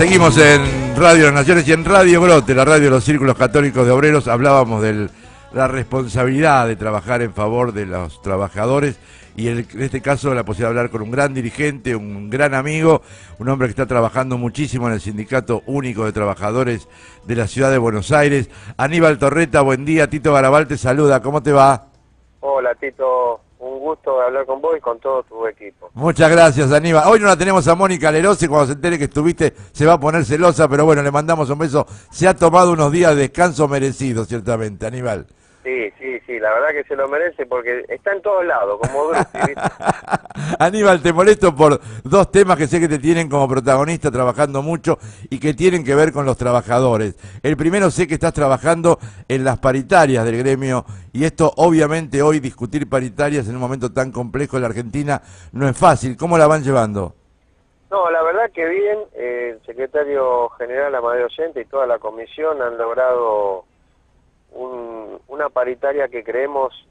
Seguimos en Radio Las Naciones y en Radio Grote, la radio de los círculos católicos de obreros. Hablábamos de la responsabilidad de trabajar en favor de los trabajadores y en este caso la posibilidad de hablar con un gran dirigente, un gran amigo, un hombre que está trabajando muchísimo en el Sindicato Único de Trabajadores de la Ciudad de Buenos Aires. Aníbal Torreta, buen día. Tito Garabal te saluda, ¿cómo te va? Hola Tito, un gusto hablar con vos y con todo tu equipo. Muchas gracias, Aníbal. Hoy no la tenemos a Mónica Lerose, cuando se entere que estuviste se va a poner celosa, pero bueno, le mandamos un beso. Se ha tomado unos días de descanso merecido, ciertamente, Aníbal. Sí, la verdad que se lo merece porque está en todos lados, como Brutti, ¿viste? Aníbal, te molesto por dos temas que sé que te tienen como protagonista trabajando mucho y que tienen que ver con los trabajadores. El primero, sé que estás trabajando en las paritarias del gremio y esto obviamente hoy discutir paritarias en un momento tan complejo en la Argentina no es fácil. ¿Cómo la van llevando? No, la verdad que bien, el secretario general Amadeo Oyente y toda la comisión han logrado una paritaria que creemos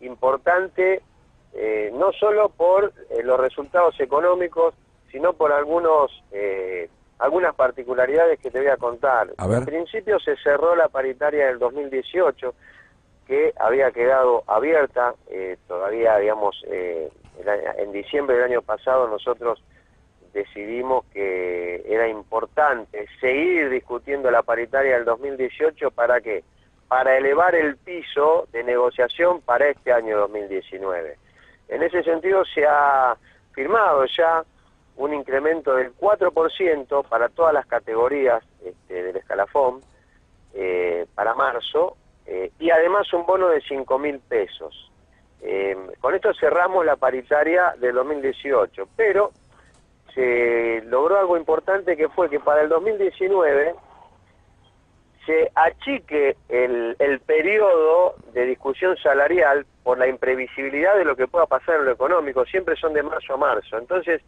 importante, no solo por los resultados económicos, sino por algunas particularidades que te voy a contar. En principio se cerró la paritaria del 2018, que había quedado abierta, todavía, digamos, en diciembre del año pasado nosotros decidimos que era importante seguir discutiendo la paritaria del 2018, ¿para qué? Para elevar el piso de negociación para este año 2019. En ese sentido se ha firmado ya un incremento del 4% para todas las categorías del escalafón para marzo, y además un bono de 5.000 pesos. Con esto cerramos la paritaria del 2018, pero se logró algo importante, que fue que para el 2019 se achique el periodo de discusión salarial por la imprevisibilidad de lo que pueda pasar en lo económico. Siempre son de marzo a marzo. Entonces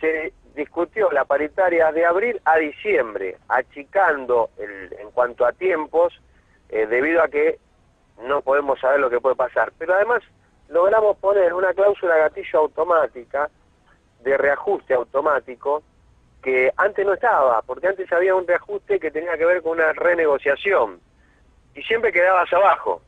se discutió la paritaria de abril a diciembre, achicando en cuanto a tiempos, debido a que no podemos saber lo que puede pasar. Pero además logramos poner una cláusula gatillo automática, de reajuste automático, que antes no estaba, porque antes había un reajuste que tenía que ver con una renegociación y siempre quedabas abajo.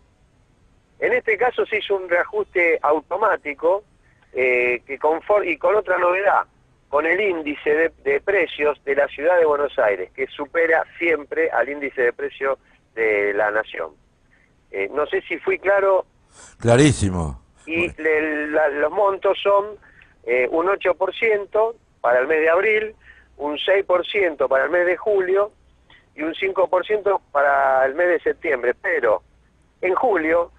En este caso se hizo un reajuste automático y con otra novedad, con el índice de precios de la Ciudad de Buenos Aires, que supera siempre al índice de precios de la Nación. No sé si fui claro. Clarísimo. Y los montos son un 8% para el mes de abril, un 6% para el mes de julio y un 5% para el mes de septiembre. Pero en julio,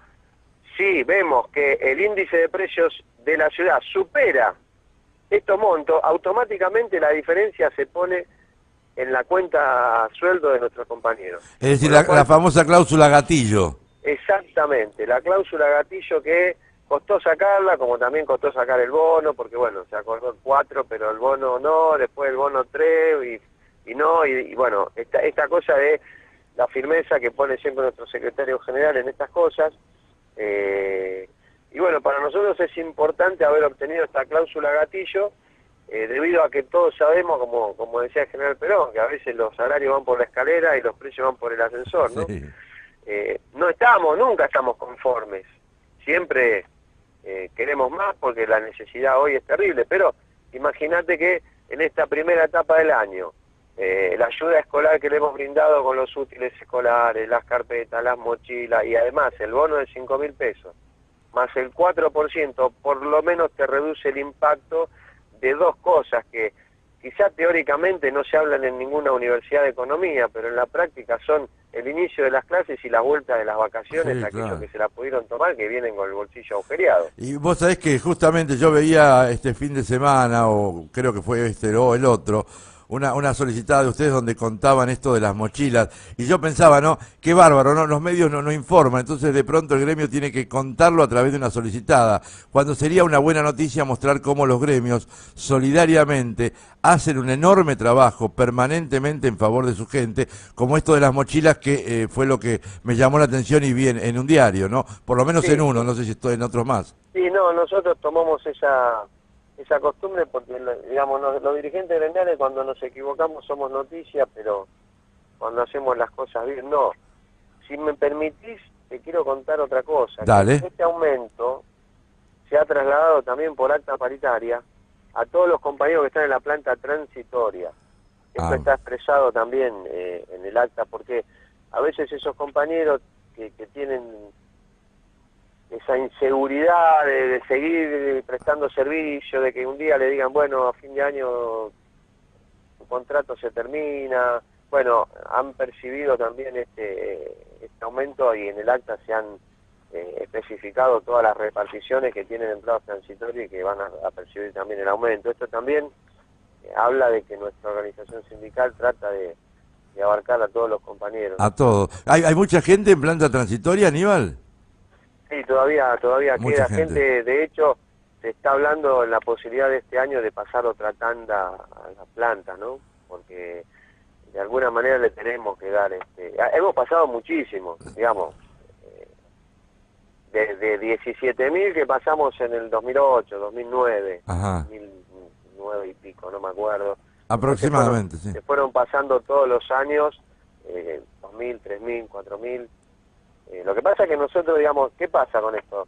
si vemos que el índice de precios de la ciudad supera estos montos, automáticamente la diferencia se pone en la cuenta sueldo de nuestros compañeros. Es decir, la famosa cláusula gatillo. Exactamente, la cláusula gatillo que costó sacarla, como también costó sacar el bono, porque bueno, se acordó el 4, pero el bono no, después el bono 3 y no, y bueno, esta cosa de la firmeza que pone siempre nuestro secretario general en estas cosas, y bueno, para nosotros es importante haber obtenido esta cláusula gatillo, debido a que todos sabemos, como decía el general Perón, que a veces los salarios van por la escalera y los precios van por el ascensor, ¿no? Sí. Nunca estamos conformes, siempre queremos más porque la necesidad hoy es terrible, pero imagínate que en esta primera etapa del año, la ayuda escolar que le hemos brindado con los útiles escolares, las carpetas, las mochilas y además el bono de 5.000 pesos, más el 4%, por lo menos te reduce el impacto de dos cosas que quizá teóricamente no se hablan en ninguna universidad de economía, pero en la práctica son el inicio de las clases y la vuelta de las vacaciones, sí, aquellos que se la pudieron tomar, que vienen con el bolsillo agujereado. Y vos sabés que justamente yo veía este fin de semana, o creo que fue o el otro, una solicitada de ustedes donde contaban esto de las mochilas, y yo pensaba, ¿no? Qué bárbaro, ¿no? Los medios no informan, entonces de pronto el gremio tiene que contarlo a través de una solicitada, cuando sería una buena noticia mostrar cómo los gremios solidariamente hacen un enorme trabajo permanentemente en favor de su gente, como esto de las mochilas, que fue lo que me llamó la atención y vi en un diario, ¿no? Por lo menos sí, en uno, no sé si estoy en otros más. Sí, no, nosotros tomamos esa costumbre, porque digamos los dirigentes gremiales cuando nos equivocamos somos noticia, pero cuando hacemos las cosas bien, no. Si me permitís, te quiero contar otra cosa. Dale. Este aumento se ha trasladado también por acta paritaria a todos los compañeros que están en la planta transitoria. Esto está expresado también en el acta, porque a veces esos compañeros que tienen esa inseguridad de seguir prestando servicio, de que un día le digan, bueno, a fin de año tu contrato se termina, bueno, han percibido también este aumento, y en el acta se han especificado todas las reparticiones que tienen empleados transitorios y que van a percibir también el aumento. Esto también habla de que nuestra organización sindical trata de abarcar a todos los compañeros. A todos. ¿Hay mucha gente en planta transitoria, Aníbal? Sí, todavía queda gente. De hecho, se está hablando en la posibilidad de este año de pasar otra tanda a la planta, ¿no? Porque de alguna manera le tenemos que dar hemos pasado muchísimo, digamos, de 17.000 que pasamos en el 2008, 2009, Ajá. 2009 y pico, no me acuerdo. Aproximadamente, sí. Se fueron pasando todos los años, 2.000, 3.000, 4.000. Lo que pasa es que nosotros, digamos, ¿qué pasa con esto?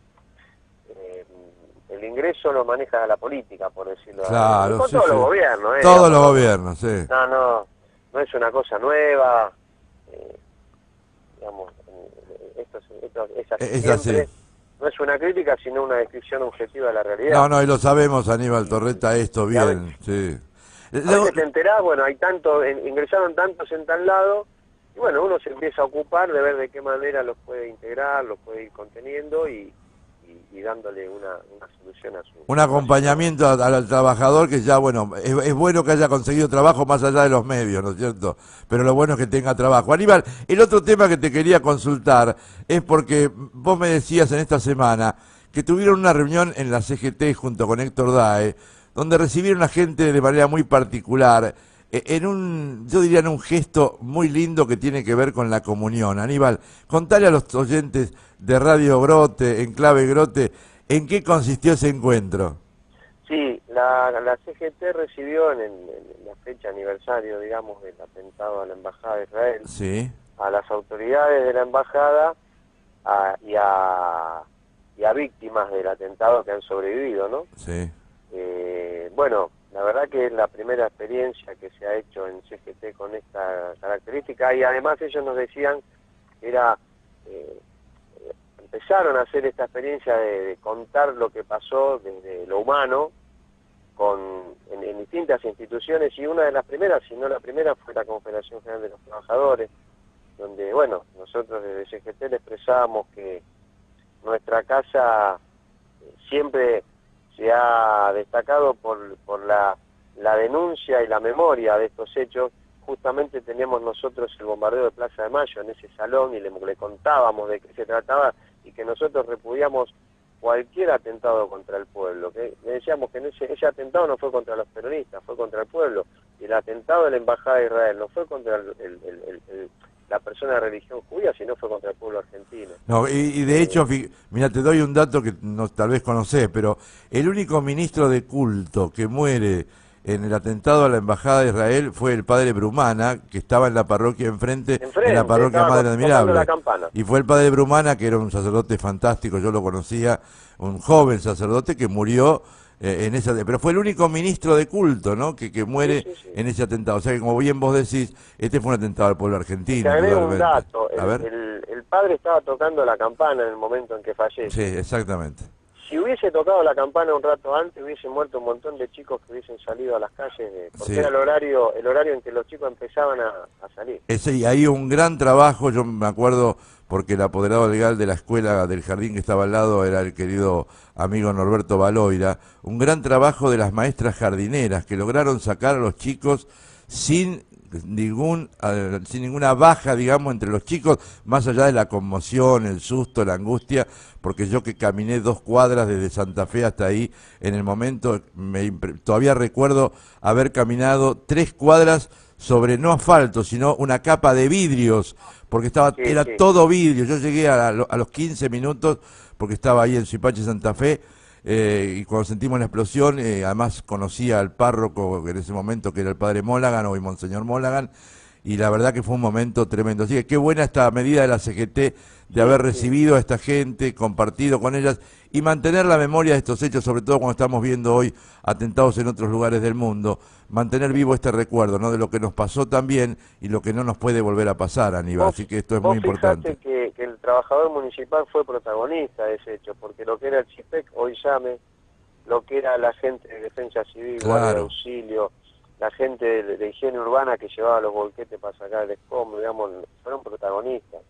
El ingreso lo maneja la política, por decirlo así. Claro, Con sí, todos sí. los gobiernos, Todos los gobiernos, sí. No es una cosa nueva, digamos, esto es así siempre. No es una crítica, sino una descripción objetiva de la realidad. No, y lo sabemos, Aníbal Torreta, esto bien, sí. A veces te enterás, bueno, hay ingresaron tantos en tal lado, y bueno, uno se empieza a ocupar de ver de qué manera los puede integrar, los puede ir conteniendo y dándole una solución a su... Un acompañamiento al trabajador que ya, bueno, es bueno que haya conseguido trabajo más allá de los medios, ¿no es cierto? Pero lo bueno es que tenga trabajo. Aníbal, el otro tema que te quería consultar es porque vos me decías en esta semana que tuvieron una reunión en la CGT junto con Héctor Dae, donde recibieron a gente de manera muy particular, yo diría en un gesto muy lindo que tiene que ver con la comunión. Aníbal, contale a los oyentes de Radio Grote, en Clave Grote, ¿en qué consistió ese encuentro? Sí, la CGT recibió en la fecha aniversario, digamos, del atentado a la Embajada de Israel, sí, a las autoridades de la Embajada y a víctimas del atentado que han sobrevivido, ¿no? Sí. Bueno, la verdad que es la primera experiencia que se ha hecho en CGT con esta característica, y además ellos nos decían que empezaron a hacer esta experiencia de contar lo que pasó desde lo humano en distintas instituciones, y una de las primeras, si no la primera, fue la Confederación General de los Trabajadores, donde, bueno, nosotros desde CGT le expresábamos que nuestra casa siempre se ha destacado por la denuncia y la memoria de estos hechos. Justamente teníamos nosotros el bombardeo de Plaza de Mayo en ese salón y le contábamos de qué se trataba, y que nosotros repudiamos cualquier atentado contra el pueblo. Que le decíamos que ese atentado no fue contra los peronistas, fue contra el pueblo. Y el atentado de la Embajada de Israel no fue contra la persona de religión judía, sino fue contra el pueblo argentino. No, y de hecho, mira, te doy un dato que no, tal vez conocés, pero el único ministro de culto que muere en el atentado a la Embajada de Israel fue el padre Brumana, que estaba en la parroquia enfrente en la parroquia Madre Admirable. Y fue el padre Brumana, que era un sacerdote fantástico, yo lo conocía, un joven sacerdote que murió pero fue el único ministro de culto, ¿no? Que muere en ese atentado. O sea que, como bien vos decís, este fue un atentado al pueblo argentino. Te agrego un dato. El padre estaba tocando la campana en el momento en que fallece. Sí, exactamente. Si hubiese tocado la campana un rato antes, hubiesen muerto un montón de chicos que hubiesen salido a las calles, porque era el horario en que los chicos empezaban a salir. Y ahí un gran trabajo, yo me acuerdo, porque el apoderado legal de la escuela del jardín que estaba al lado era el querido amigo Norberto Baloira, un gran trabajo de las maestras jardineras que lograron sacar a los chicos sin ninguna baja, digamos, entre los chicos, más allá de la conmoción, el susto, la angustia, porque yo que caminé 2 cuadras desde Santa Fe hasta ahí, en el momento, todavía recuerdo haber caminado 3 cuadras sobre no asfalto, sino una capa de vidrios, porque era todo vidrio. Yo llegué a los 15 minutos, porque estaba ahí en Suipache, Santa Fe, y cuando sentimos la explosión, además conocía al párroco en ese momento, que era el padre Monaghan, hoy Monseñor Monaghan, y la verdad que fue un momento tremendo. Así que qué buena esta medida de la CGT de haber recibido a esta gente, compartido con ellas y mantener la memoria de estos hechos, sobre todo cuando estamos viendo hoy atentados en otros lugares del mundo, mantener vivo este recuerdo, ¿no?, de lo que nos pasó también y lo que no nos puede volver a pasar, Aníbal. Así que esto es muy importante. Que el trabajador municipal fue protagonista de ese hecho, porque lo que era el CIPEC, hoy llame, lo que era la gente de defensa civil, guardia de auxilio, la gente de higiene urbana que llevaba los volquetes para sacar el escombro, digamos, fueron protagonistas.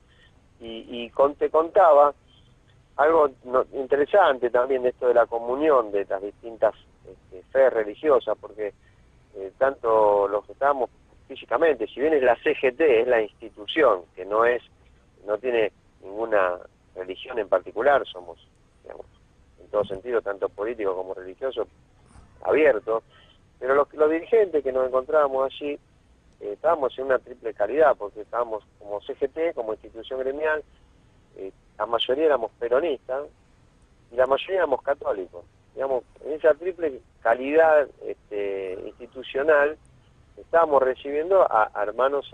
Y te contaba algo interesante también de esto de la comunión de las distintas fe religiosa, porque tanto los que estábamos físicamente, si bien es la CGT, es la institución, que no tiene ninguna religión en particular, somos, digamos, en todo sentido, tanto político como religioso, abiertos, pero los dirigentes que nos encontrábamos allí, estábamos en una triple calidad, porque estábamos como CGT, como institución gremial, la mayoría éramos peronistas, y la mayoría éramos católicos. Digamos, en esa triple calidad institucional estábamos recibiendo a hermanos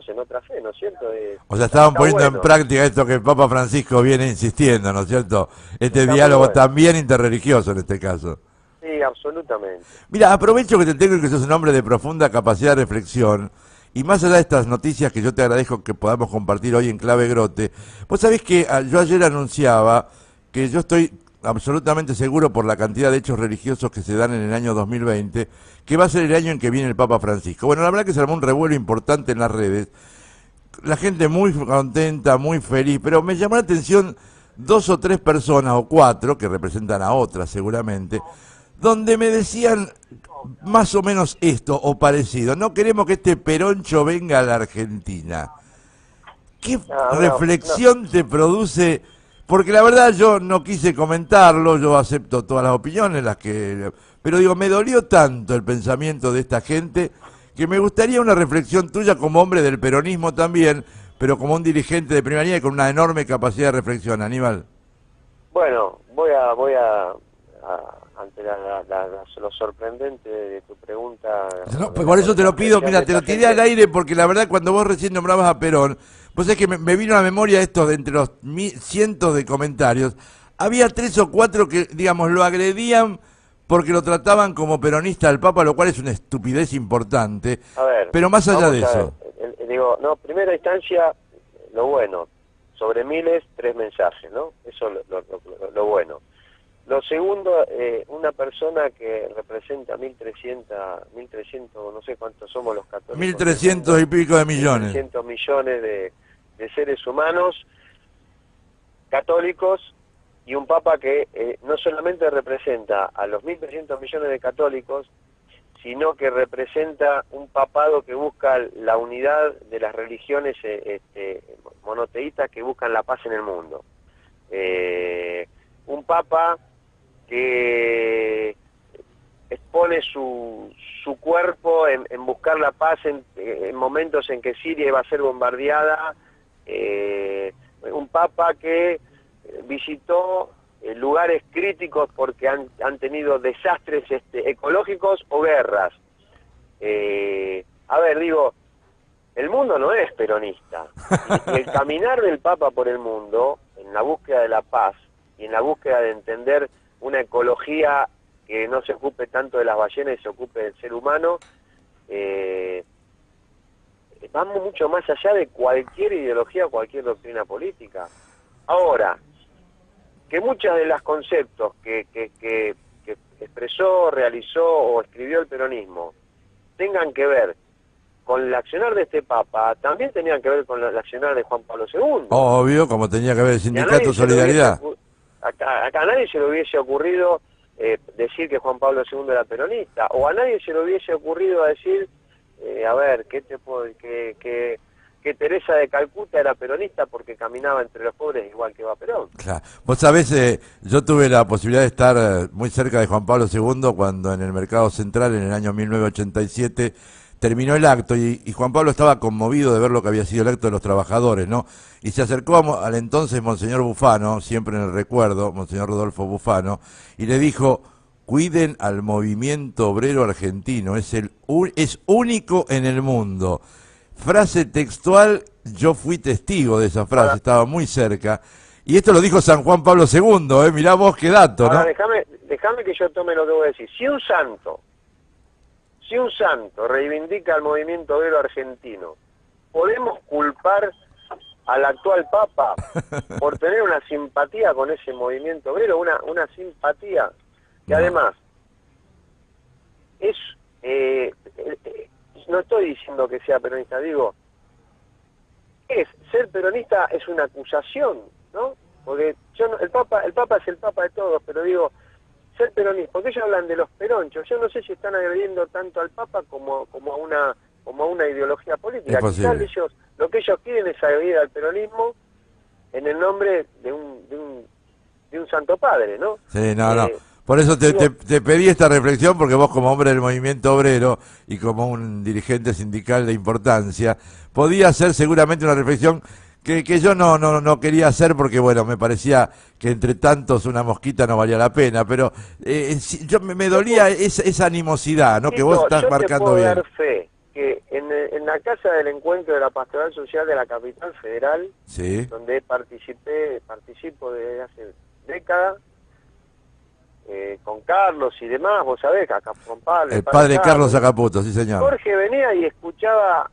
en otra fe, ¿no es cierto? O sea, estaban poniendo en práctica esto que el Papa Francisco viene insistiendo, ¿no es cierto? Este diálogo también interreligioso en este caso. Sí, absolutamente. Mira, aprovecho que te tengo y que sos un hombre de profunda capacidad de reflexión, y más allá de estas noticias que yo te agradezco que podamos compartir hoy en Clave Grote, vos sabés que yo ayer anunciaba que yo estoy absolutamente seguro, por la cantidad de hechos religiosos que se dan en el año 2020, que va a ser el año en que viene el Papa Francisco. Bueno, la verdad que se armó un revuelo importante en las redes, la gente muy contenta, muy feliz, pero me llamó la atención 2 o 3 personas, o 4, que representan a otras seguramente, donde me decían más o menos esto o parecido: no queremos que este peroncho venga a la Argentina. ¿Qué reflexión te produce? Porque la verdad yo no quise comentarlo, yo acepto todas las opiniones, pero digo, me dolió tanto el pensamiento de esta gente que me gustaría una reflexión tuya como hombre del peronismo también, pero como un dirigente de primera línea y con una enorme capacidad de reflexión, Aníbal. Bueno, voy a ante lo sorprendente de tu pregunta. No, pues por eso te lo pido, mira, te lo tiré al aire porque la verdad cuando vos recién nombrabas a Perón, pues es que me vino a la memoria esto de entre los cientos de comentarios, había 3 o 4 que, digamos, lo agredían porque lo trataban como peronista al Papa, lo cual es una estupidez importante. A ver, pero más allá de eso. Digo, no, primera instancia, lo bueno, sobre miles, 3 mensajes, ¿no? Eso lo bueno. Lo segundo, una persona que representa 1.300, no sé cuántos somos los católicos. 1.300 y pico de millones. 1.300 millones de seres humanos católicos, y un papa que no solamente representa a los 1.300 millones de católicos, sino que representa un papado que busca la unidad de las religiones monoteístas que buscan la paz en el mundo. Un papa que expone su cuerpo en buscar la paz en momentos en que Siria iba a ser bombardeada, un papa que visitó lugares críticos porque han tenido desastres ecológicos o guerras. A ver, digo, el mundo no es peronista, y el caminar del Papa por el mundo, en la búsqueda de la paz y en la búsqueda de entender una ecología que no se ocupe tanto de las ballenas y se ocupe del ser humano, vamos mucho más allá de cualquier ideología o cualquier doctrina política. Ahora, que muchos de los conceptos que expresó, realizó o escribió el peronismo tengan que ver con el accionar de este Papa, también tenían que ver con el accionar de Juan Pablo II. Obvio, como tenía que ver el Sindicato Solidaridad. A nadie se le hubiese ocurrido decir que Juan Pablo II era peronista, o a nadie se le hubiese ocurrido decir, a ver, que Teresa de Calcuta era peronista porque caminaba entre los pobres igual que va Perón. Claro. Vos sabés, yo tuve la posibilidad de estar muy cerca de Juan Pablo II cuando en el Mercado Central, en el año 1987, terminó el acto y Juan Pablo estaba conmovido de ver lo que había sido el acto de los trabajadores, ¿no? Y se acercó al entonces Monseñor Bufano, siempre en el recuerdo, Monseñor Rodolfo Bufano, y le dijo: cuiden al movimiento obrero argentino, es único en el mundo. Frase textual, yo fui testigo de esa frase, estaba muy cerca. Y esto lo dijo San Juan Pablo II, mirá vos qué dato, ¿no? Ahora, déjame que yo tome lo que voy a decir. Si un santo reivindica al movimiento obrero argentino, ¿podemos culpar al actual Papa por tener una simpatía con ese movimiento obrero? Una simpatía que además es... no estoy diciendo que sea peronista, digo, ser peronista es una acusación, ¿no? Porque el Papa es el Papa de todos, pero digo, ser peronista, porque ellos hablan de los peronchos, yo no sé si están agrediendo tanto al Papa como a una ideología política. Quizás ellos, lo que ellos quieren es agredir al peronismo en el nombre de un santo padre, ¿no? Sí, no. Por eso te pedí esta reflexión, porque vos como hombre del movimiento obrero y como un dirigente sindical de importancia, podía hacer seguramente una reflexión que yo no quería hacer porque, bueno, me parecía que entre tantos una mosquita no valía la pena, pero me dolía esa animosidad, ¿no? Que vos estás marcando bien. Yo te puedo dar fe que en la Casa del Encuentro de la Pastoral Social de la Capital Federal, sí, donde participo desde hace décadas, con Carlos y demás, vos sabés, acá con Pablo, el padre Carlos Acaputo, sí señor. Jorge venía y escuchaba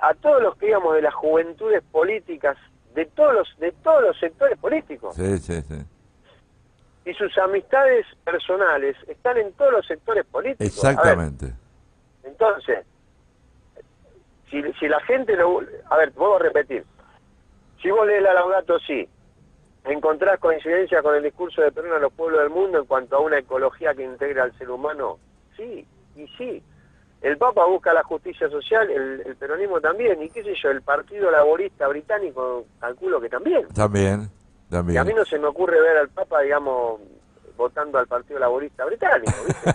a todos los que íbamos de las juventudes políticas, de todos los sectores políticos. Sí. Y sus amistades personales están en todos los sectores políticos. Exactamente. Entonces, si la gente vuelvo a repetir, si vos lees la Laudato Si, ¿encontrás coincidencia con el discurso de Perón a los pueblos del mundo en cuanto a una ecología que integra al ser humano? Sí, y sí. El Papa busca la justicia social, el peronismo también, y qué sé yo, el Partido Laborista Británico calculo que también. También. Y a mí no se me ocurre ver al Papa, digamos, votando al Partido Laborista Británico, ¿viste?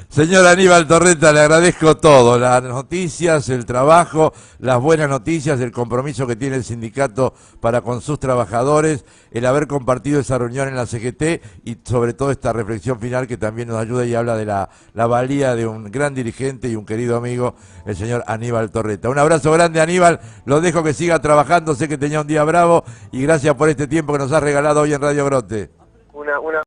Señor Aníbal Torreta, le agradezco todo, las noticias, el trabajo, las buenas noticias, el compromiso que tiene el sindicato para con sus trabajadores, el haber compartido esa reunión en la CGT y sobre todo esta reflexión final que también nos ayuda y habla de la valía de un gran dirigente y un querido amigo, el señor Aníbal Torreta. Un abrazo grande, Aníbal, lo dejo que siga trabajando, sé que tenía un día bravo y gracias por este tiempo que nos has regalado hoy en Radio Grote. Una